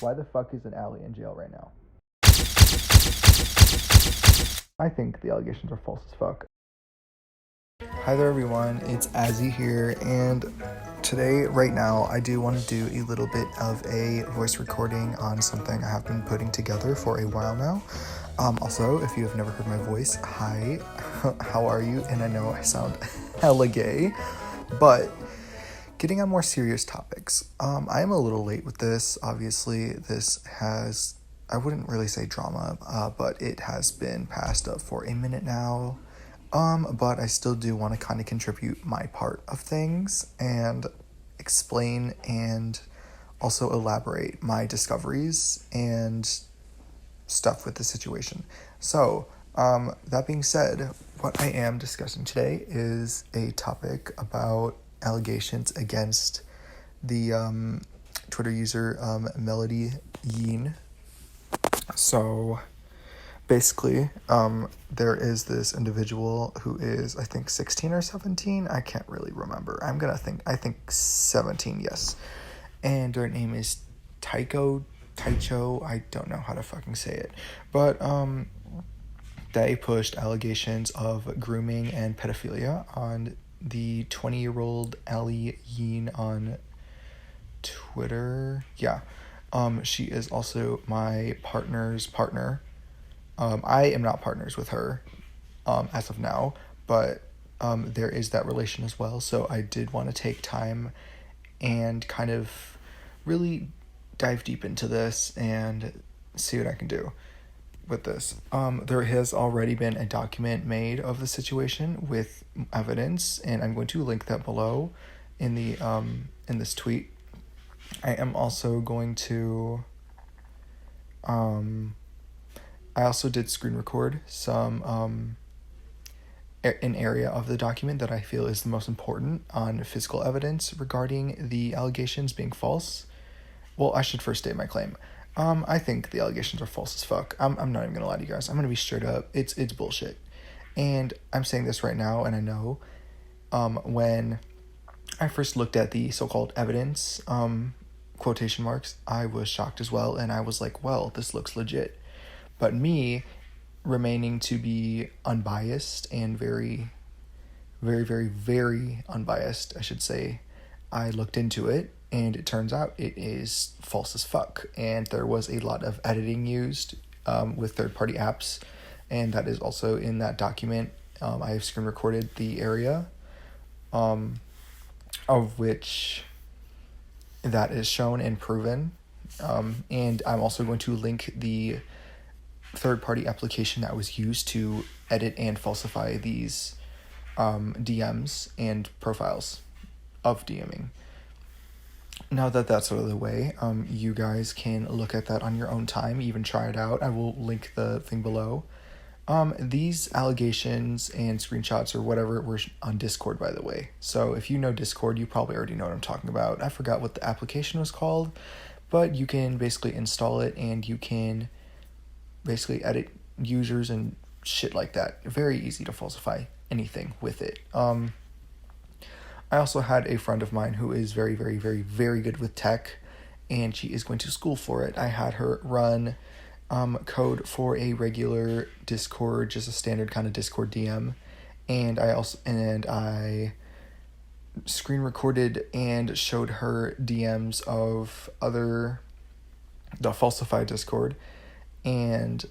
Why the fuck isn't Allie in jail right now? I think the allegations are false as fuck. Hi there everyone, it's Azzy here, and today, right now, I do want to do a little bit of a voice recording on something I have been putting together for a while now. Also, if you have never heard my voice, hi, how are you? And I know I sound hella gay, but getting on more serious topics. I am a little late with this. Obviously, this has, I wouldn't really say drama, but it has been passed up for a minute now. But I still do want to kind of contribute my part of things and explain and also elaborate my discoveries and stuff with the situation. So, that being said, what I am discussing today is a topic about allegations against the Twitter user Melody Yeen. So basically, there is this individual who is, I think, 16 or 17. I can't really remember. I think 17, yes. And their name is Tycho. I don't know how to fucking say it. But, they pushed allegations of grooming and pedophilia on the 20-year-old Allie Yeen on Twitter. Yeah. She is also my partner's partner. I am not partners with her as of now, but there is that relation as well. So I did want to take time and kind of really dive deep into this and see what I can do with this. There has already been a document made of the situation with evidence, and I'm going to link that below in the in this tweet. I am also going to I also did screen record some an area of the document that I feel is the most important on physical evidence regarding the allegations being false. Well, I should first state my claim. I think the allegations are false as fuck. I'm not even gonna lie to you guys. I'm gonna be straight up. It's bullshit. And I'm saying this right now, and I know when I first looked at the so-called evidence, quotation marks, I was shocked as well, and I was like, well, this looks legit. But me remaining to be unbiased and very, very, very, very unbiased, I should say, I looked into it, and it turns out it is false as fuck. And there was a lot of editing used with third-party apps, and that is also in that document. I have screen recorded the area of which that is shown and proven. And I'm also going to link the third-party application that was used to edit and falsify these DMs and profiles of DMing. Now that that's out of the way, you guys can look at that on your own time, even try it out. I will link the thing below. These allegations and screenshots or whatever were on Discord, by the way. So if you know Discord, you probably already know what I'm talking about. I forgot what the application was called, but you can basically install it and you can basically edit users and shit like that. Very easy to falsify anything with it. I also had a friend of mine who is very, very, very, very good with tech, and she is going to school for it. I had her run code for a regular Discord, just a standard kind of Discord DM, and I screen recorded and showed her DMs of the falsified Discord, and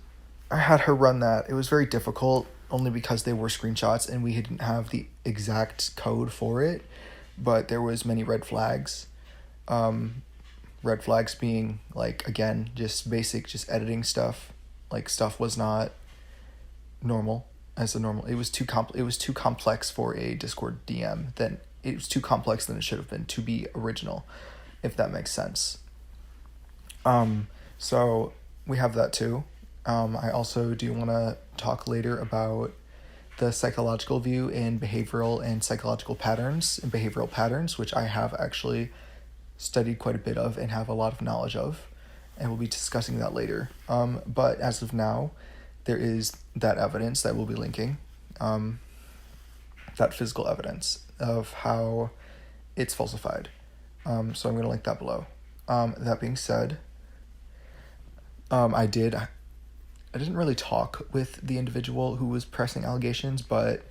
I had her run that. It was very difficult, only because they were screenshots and we didn't have the exact code for it, but there was many red flags. Red flags being, like, again, just basic, just editing stuff. Like, stuff was not normal as a normal. It was too complex for a Discord DM. Then it was too complex than it should have been to be original, if that makes sense. So we have that too. I also do want to talk later about the psychological view in behavioral and psychological patterns and behavioral patterns, which I have actually studied quite a bit of and have a lot of knowledge of, and we'll be discussing that later. But as of now, there is that evidence that we'll be linking, that physical evidence of how it's falsified. So I'm going to link that below. That being said, I didn't really talk with the individual who was pressing allegations, but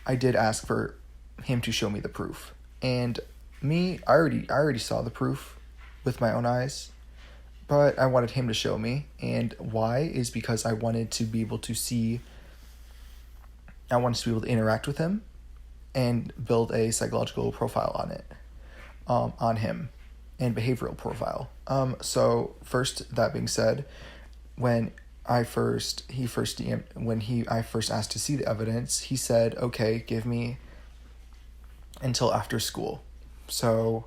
I did ask for him to show me the proof. And I already saw the proof with my own eyes, but I wanted him to show me. And why is because I wanted to be able to interact with him and build a psychological profile on him, and behavioral profile. So first, that being said, when I first asked to see the evidence, he said, okay, give me until after school. So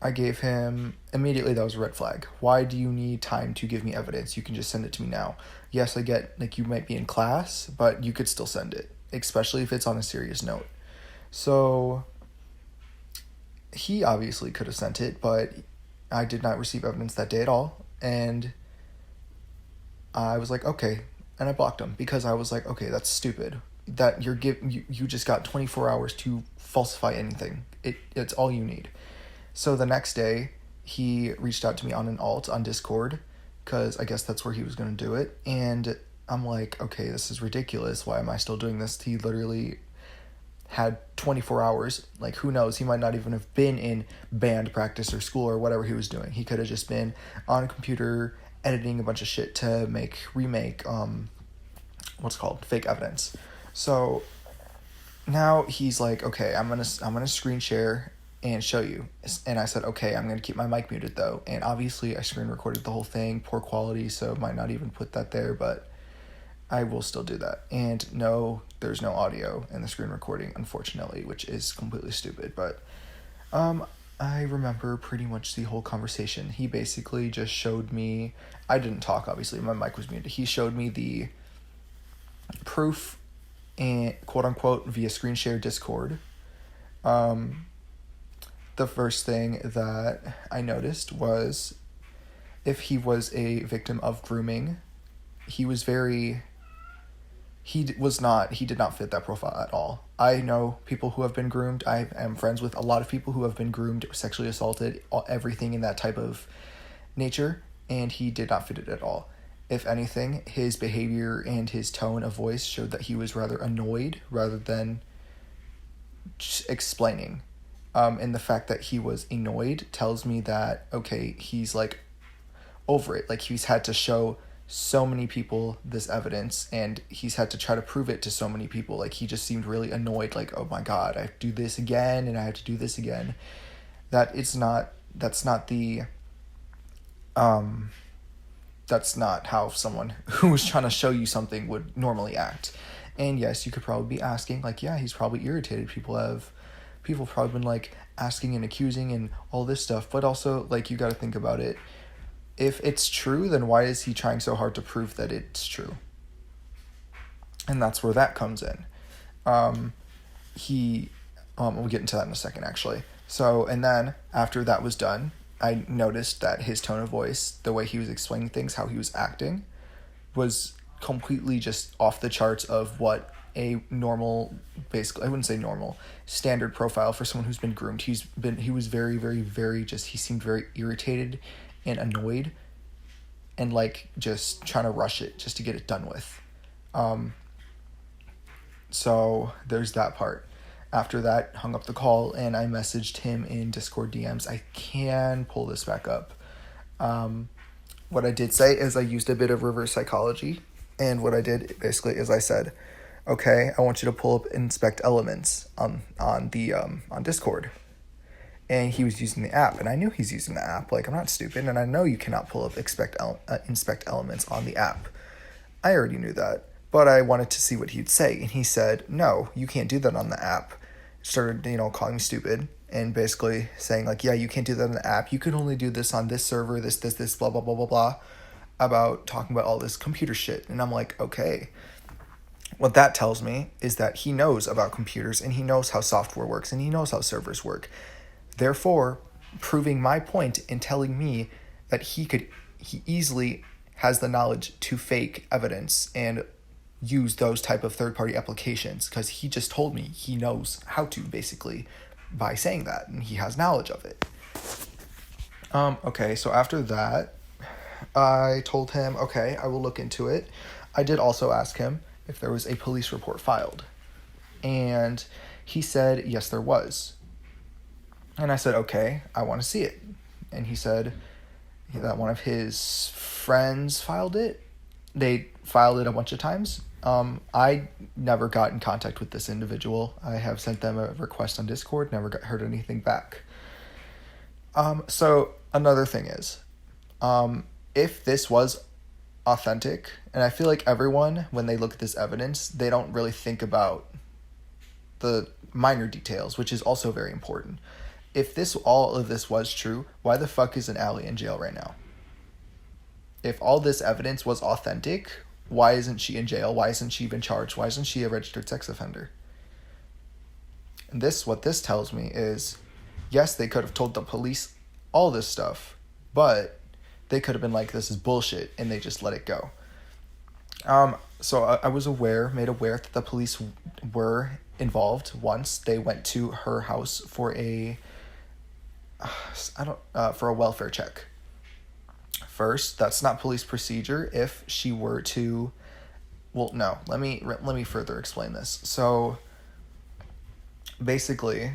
I gave him, immediately that was a red flag. Why do you need time to give me evidence? You can just send it to me now. Yes, I get, like, you might be in class, but you could still send it, especially if it's on a serious note. So he obviously could have sent it, but I did not receive evidence that day at all. And I was like, okay. And I blocked him because I was like, okay, that's stupid. That you just got 24 hours to falsify anything. It's all you need. So the next day, he reached out to me on an alt on Discord, because I guess that's where he was going to do it. And I'm like, okay, this is ridiculous. Why am I still doing this? He literally had 24 hours. Like, who knows? He might not even have been in band practice or school or whatever he was doing. He could have just been on a computer editing a bunch of shit to remake fake evidence. So now he's like, okay, I'm gonna screen share and show you. And I said, okay, I'm gonna keep my mic muted though. And obviously I screen recorded the whole thing, poor quality, so might not even put that there, but I will still do that. And no, there's no audio in the screen recording, unfortunately, which is completely stupid. But I remember pretty much the whole conversation. He basically just showed me, I didn't talk, obviously, my mic was muted. He showed me the proof, and quote unquote, via screen share Discord. The first thing that I noticed was, if he was a victim of grooming, he did not fit that profile at all. I know people who have been groomed. I am friends with a lot of people who have been groomed, sexually assaulted, everything in that type of nature, and he did not fit it at all. If anything, his behavior and his tone of voice showed that he was rather annoyed rather than just explaining. And the fact that he was annoyed tells me that, okay, he's like over it. Like, he's had to show so many people this evidence, and he's had to try to prove it to so many people. Like, he just seemed really annoyed, like, oh my god, I have to do this again, and I have to do this again. That's not how someone who was trying to show you something would normally act. And yes, you could probably be asking, like, yeah, he's probably irritated. People have probably been, like, asking and accusing and all this stuff, but also, like, you got to think about it. If it's true, then why is he trying so hard to prove that it's true? And that's where that comes in. We'll get into that in a second, actually. So, and then after that was done, I noticed that his tone of voice, the way he was explaining things, how he was acting, was completely just off the charts of what a normal, basically, I wouldn't say normal, standard profile for someone who's been groomed. He was very, very, very he seemed very irritated and annoyed, and like just trying to rush it just to get it done with. So there's that part. After that, hung up the call, and I messaged him in Discord DMs. I can pull this back up. What I did say is I used a bit of reverse psychology, and what I did basically is I said, okay, I want you to pull up inspect elements on Discord. And he was using the app, and I knew he's using the app. Like, I'm not stupid, and I know you cannot pull up inspect elements on the app. I already knew that, but I wanted to see what he'd say, and he said, no, you can't do that on the app. Started, calling me stupid, and basically saying, like, yeah, you can't do that on the app. You can only do this on this server, this, blah, blah, blah, blah, blah, about talking about all this computer shit. And I'm like, okay. What that tells me is that he knows about computers, and he knows how software works, and he knows how servers work. Therefore, proving my point and telling me that he easily has the knowledge to fake evidence and use those type of third-party applications, because he just told me he knows how to, basically, by saying that, and he has knowledge of it. Okay, so after that, I told him, okay, I will look into it. I did also ask him if there was a police report filed. And he said, yes, there was. And I said, okay, I want to see it. And he said that one of his friends filed it. They filed it a bunch of times. I never got in contact with this individual. I have sent them a request on Discord, never heard anything back. So another thing is, if this was authentic, and I feel like everyone, when they look at this evidence, they don't really think about the minor details, which is also very important. If all of this was true, why the fuck isn't Allie in jail right now? If all this evidence was authentic, why isn't she in jail? Why isn't she even charged? Why isn't she a registered sex offender? And what this tells me is, yes, they could have told the police all this stuff, but they could have been like, this is bullshit, and they just let it go. So I was made aware that the police were involved once. They went to her house for a welfare check. First, that's not police procedure. If she were to, well, no, let me further explain this. So basically,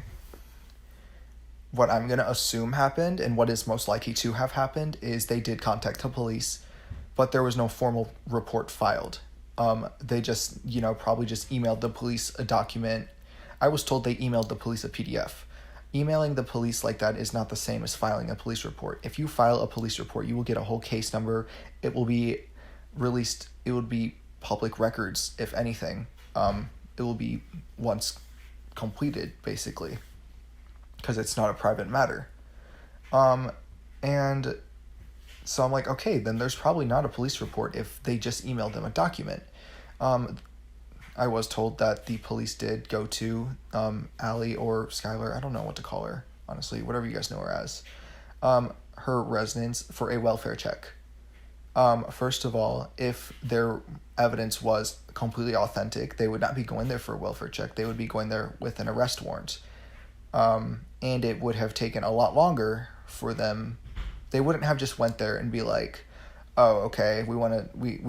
what I'm going to assume happened, and what is most likely to have happened, is they did contact the police, but there was no formal report filed. They just, probably just emailed the police a document. I was told they emailed the police a PDF. Emailing the police like that is not the same as filing a police report. If you file a police report, you will get a whole case number. It will be released. It would be public records, if anything. It will be once completed, basically, because it's not a private matter. And so I'm like, okay, then there's probably not a police report if they just emailed them a document. I was told that the police did go to Allie or Skylar, I don't know what to call her, honestly, whatever you guys know her as, her residence for a welfare check. First of all, if their evidence was completely authentic, they would not be going there for a welfare check. They would be going there with an arrest warrant. And it would have taken a lot longer for them. They wouldn't have just went there and be like, oh, okay, we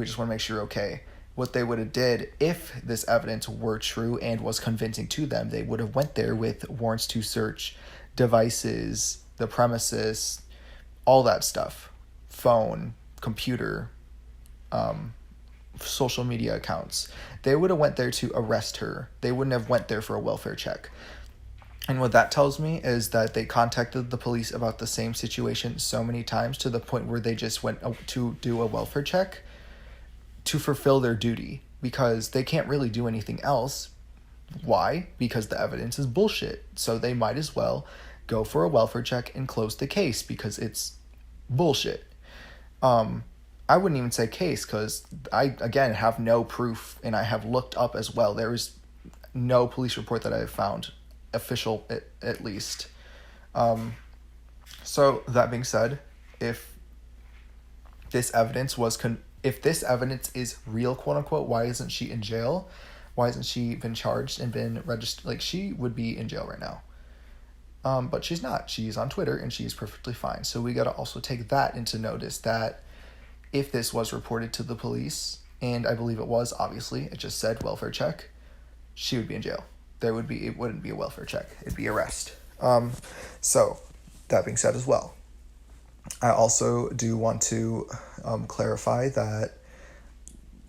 just want to make sure you're okay. What they would have did, if this evidence were true and was convincing to them, they would have went there with warrants to search devices, the premises, all that stuff, phone, computer, social media accounts. They would have went there to arrest her. They wouldn't have went there for a welfare check. And what that tells me is that they contacted the police about the same situation so many times, to the point where they just went to do a welfare check to fulfill their duty, because they can't really do anything else. Why? Because the evidence is bullshit. So they might as well go for a welfare check and close the case, because it's bullshit. I wouldn't even say case, because I, again, have no proof, and I have looked up as well. There is no police report that I have found, official at least. So that being said, if this evidence if this evidence is real, quote unquote, why isn't she in jail? Why hasn't she been charged and been registered? Like, she would be in jail right now. But she's not. She's on Twitter, and she's perfectly fine. So we got to also take that into notice, that if this was reported to the police, and I believe it was, obviously, it just said welfare check, she would be in jail. It wouldn't be a welfare check. It'd be arrest. So that being said as well, I also do want to clarify that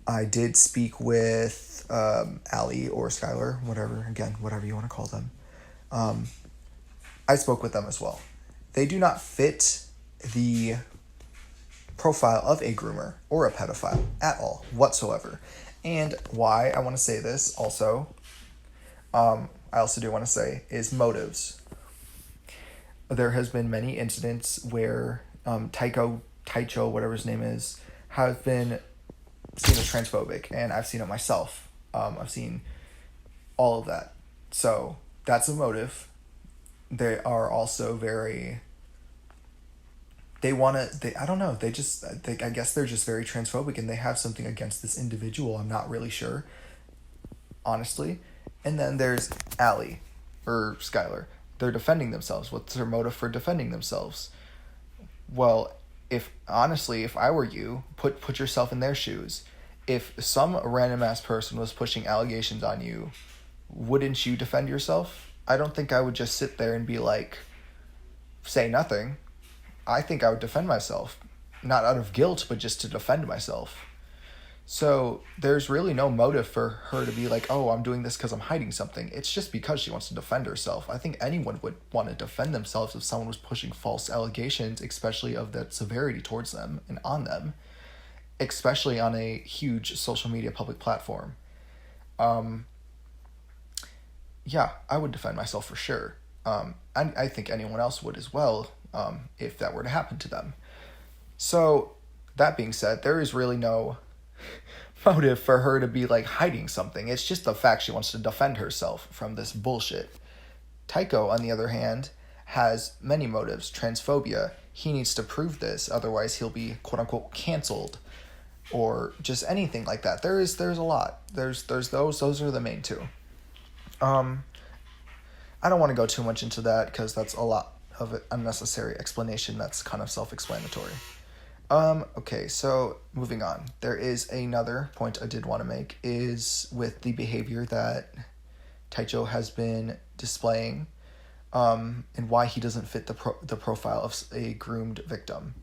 I did speak with Allie or Skylar, whatever you want to call them. I spoke with them as well. They do not fit the profile of a groomer or a pedophile at all, whatsoever. And why I want to say this also, I also do want to say, is motives. There has been many incidents where Tycho, whatever his name is, have been seen as transphobic, and I've seen it myself. I've seen all of that. So that's a motive. They are also very, I guess they're just very transphobic, and they have something against this individual. I'm not really sure, honestly. And then there's Allie or Skylar. They're defending themselves. What's their motive for defending themselves? Well, if I were you, put yourself in their shoes. If some random ass person was pushing allegations on you, wouldn't you defend yourself? I don't think I would just sit there and be like, say nothing. I think I would defend myself, not out of guilt, but just to defend myself. So there's really no motive for her to be like, oh, I'm doing this because I'm hiding something. It's just because she wants to defend herself. I think anyone would want to defend themselves if someone was pushing false allegations, especially of that severity towards them and on them, especially on a huge social media public platform. Yeah, I would defend myself for sure. I think anyone else would as well, if that were to happen to them. So, that being said, there is really no motive for her to be like hiding something. It's just the fact she wants to defend herself from this bullshit. Tycho, on the other hand, has many motives. Transphobia. He needs to prove this, otherwise he'll be quote unquote canceled, or just anything like that. There's a lot. There's those are the main two. I don't want to go too much into that because that's a lot of an unnecessary explanation that's kind of self-explanatory. Okay, so moving on. There is another point I did want to make is with the behavior that Tycho has been displaying, and why he doesn't fit the profile of a groomed victim.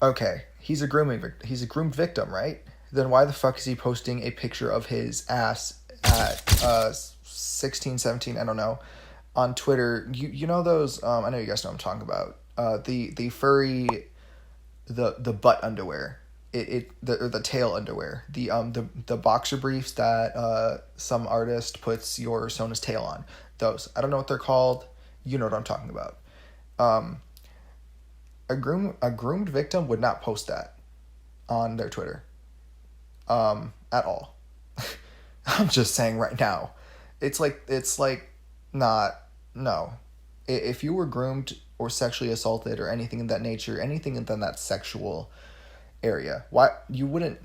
Okay, he's a groomed victim, right? Then why the fuck is he posting a picture of his ass at 16, 17, I don't know, on Twitter? You know those, I know you guys know what I'm talking about. The furry, the butt underwear, the tail underwear, the boxer briefs that some artist puts your Sona's tail on. Those, I don't know what they're called. You know what I'm talking about. A groomed victim would not post that on their Twitter, at all. I'm just saying right now, it's like not, no. If you were groomed or sexually assaulted or anything in that nature, anything in that sexual area, why you wouldn't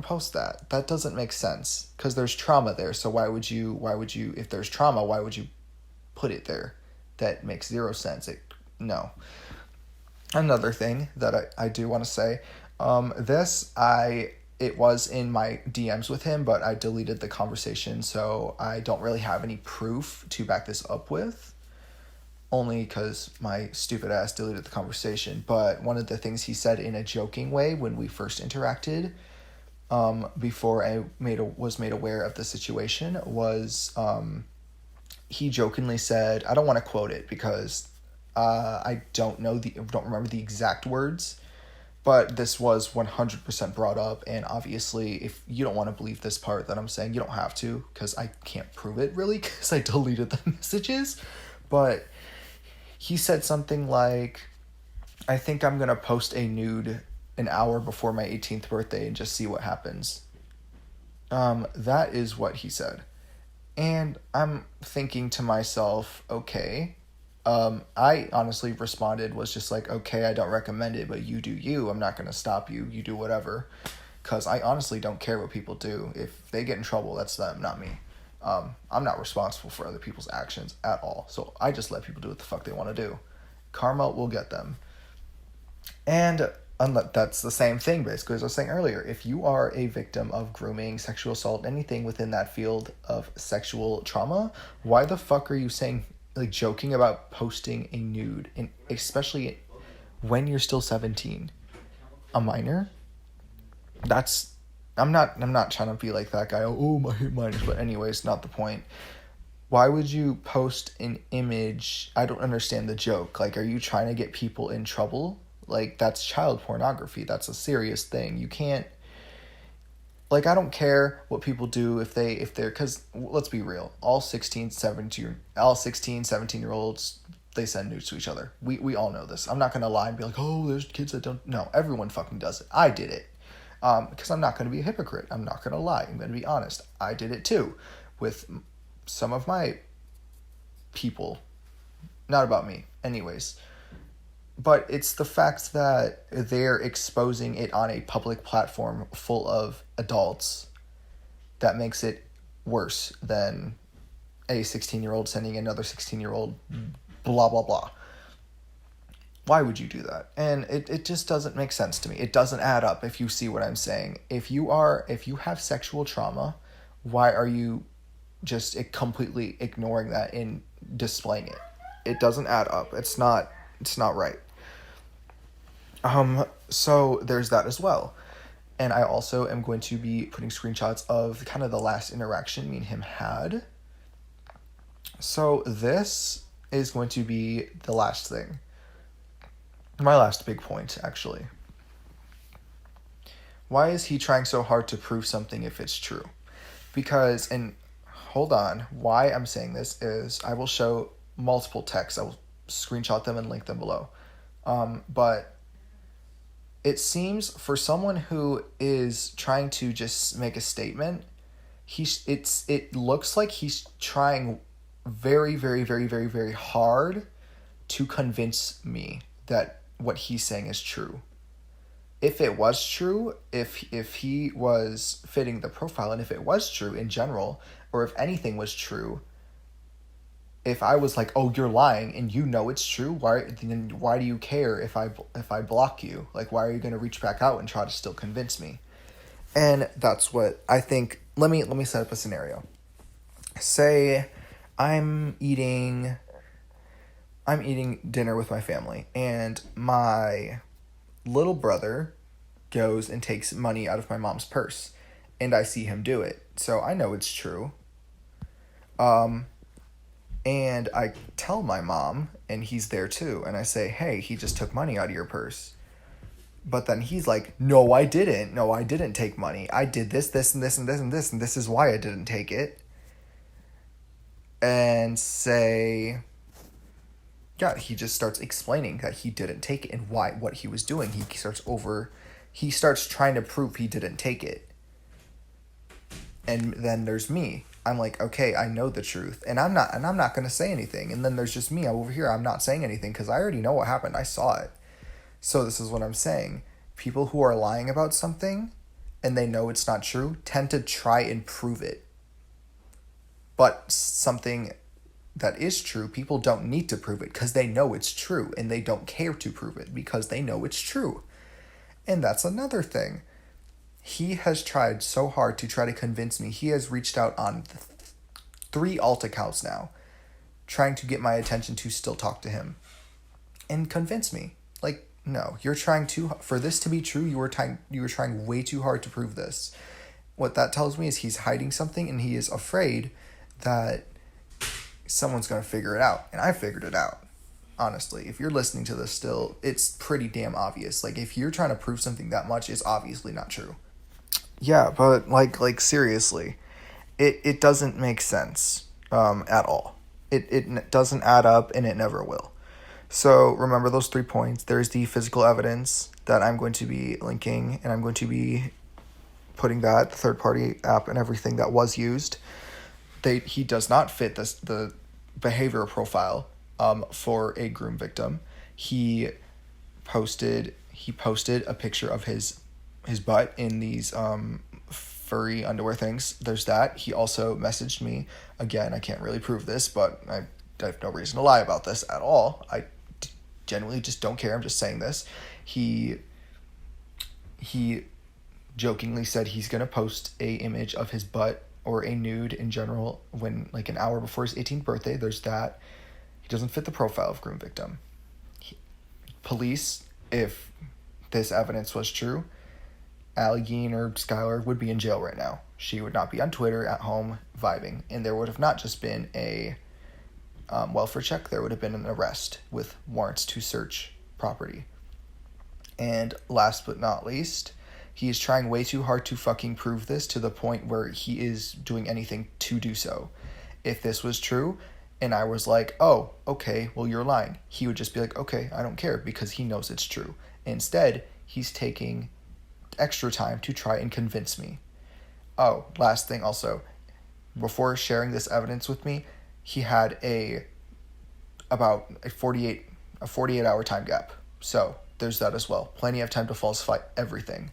post that? That doesn't make sense, because there's trauma there. So why would you, if there's trauma, why would you put it there? That makes zero sense. No. Another thing that I do want to say, it was in my DMs with him, but I deleted the conversation, so I don't really have any proof to back this up with, only because my stupid ass deleted the conversation. But one of the things he said in a joking way when we first interacted, before I was made aware of the situation, was he jokingly said, I don't want to quote it because I don't remember the exact words, but this was 100% brought up, and obviously, if you don't want to believe this part that I'm saying, you don't have to, because I can't prove it, really, because I deleted the messages. But he said something like, I think I'm going to post a nude an hour before my 18th birthday and just see what happens. That is what he said. And I'm thinking to myself, okay. I honestly responded, was just like, okay, I don't recommend it, but you do you. I'm not going to stop you. You do whatever. Because I honestly don't care what people do. If they get in trouble, that's them, not me. I'm not responsible for other people's actions at all. So I just let people do what the fuck they want to do. Karma will get them. And that's the same thing, basically, as I was saying earlier. If you are a victim of grooming, sexual assault, anything within that field of sexual trauma, why the fuck are you joking about posting a nude, and especially when you're still 17, a minor? I'm not trying to be like that guy. Oh, my minors, but anyways, not the point. Why would you post an image? I don't understand the joke. Like, are you trying to get people in trouble? Like, that's child pornography. That's a serious thing. You can't, I don't care what people do if they're, because let's be real, all 16, 17-year-olds, they send nudes to each other. We all know this. I'm not going to lie and be like, oh, there's kids that don't. No, everyone fucking does it. I did it. Because I'm not going to be a hypocrite. I'm not going to lie. I'm going to be honest. I did it too with some of my people. Not about me. Anyways. But it's the fact that they're exposing it on a public platform full of adults that makes it worse than a 16-year-old sending another 16-year-old blah, blah, blah. Why would you do that? And it just doesn't make sense to me. It doesn't add up, if you see what I'm saying. If you have sexual trauma, why are you just completely ignoring that and displaying it? It doesn't add up. It's not right. So there's that as well. And I also am going to be putting screenshots of kind of the last interaction me and him had. So this is going to be the last thing. My last big point, actually. Why is he trying so hard to prove something if it's true? Because, and hold on, why I'm saying this is I will show multiple texts. I will screenshot them and link them below. But it seems for someone who is trying to just make a statement, it looks like he's trying very, very, very, very, very hard to convince me that what he's saying is true. If it was true, if he was fitting the profile, and if it was true in general, or if anything was true, if I was like, oh, you're lying and you know it's true, why do you care if I block you? Like, why are you going to reach back out and try to still convince me? And that's what I think. Let me set up a scenario. Say I'm eating dinner with my family, and my little brother goes and takes money out of my mom's purse, and I see him do it. So I know it's true. And I tell my mom, and he's there too, and I say, hey, he just took money out of your purse. But then he's like, no, I didn't. No, I didn't take money. I did this, and this, and this, and this, and this is why I didn't take it. And say, yeah, he just starts explaining that he didn't take it and what he was doing. He starts trying to prove he didn't take it. And then there's me. I'm like, okay, I know the truth, and I'm not going to say anything. And then there's just me over here. I'm not saying anything because I already know what happened. I saw it. So this is what I'm saying. People who are lying about something and they know it's not true tend to try and prove it. But something that is true, people don't need to prove it because they know it's true, and they don't care to prove it because they know it's true. And that's another thing. He has tried so hard to try to convince me. He has reached out on 3 alt accounts now, trying to get my attention to still talk to him and convince me. Like, no, you're trying for this to be true, you were trying way too hard to prove this. What that tells me is he's hiding something, and he is afraid that someone's going to figure it out. And I figured it out. Honestly, if you're listening to this still, it's pretty damn obvious. Like, if you're trying to prove something that much, it's obviously not true. Yeah, but like seriously, it doesn't make sense at all. It doesn't add up, and it never will. So remember those 3 points. There's the physical evidence that I'm going to be linking, and I'm going to be putting that, the third-party app and everything that was used. He does not fit the behavior profile for a groom victim. He posted a picture of his butt in these furry underwear things. There's that. He also messaged me. Again, I can't really prove this, but I have no reason to lie about this at all. I genuinely just don't care. I'm just saying this. He jokingly said he's going to post a image of his butt or a nude in general when, like, an hour before his 18th birthday. There's that. He doesn't fit the profile of groom victim. Police, if this evidence was true, Allegheny or Skylar would be in jail right now. She would not be on Twitter at home vibing, and there would have not just been a welfare check, there would have been an arrest with warrants to search property. And last but not least, he is trying way too hard to fucking prove this to the point where he is doing anything to do so. If this was true, and I was like, oh, okay, well, you're lying, he would just be like, okay, I don't care, because he knows it's true. Instead, he's taking extra time to try and convince me. Oh, last thing also, before sharing this evidence with me, he had about a 48-hour time gap. So there's that as well. Plenty of time to falsify everything.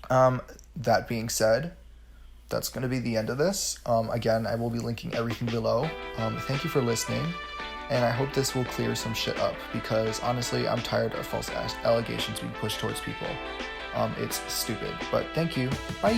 That being said, that's going to be the end of this. Again, I will be linking everything below. Thank you for listening, And I hope this will clear some shit up, because honestly, I'm tired of false allegations being pushed towards people. It's stupid. But thank you. Bye!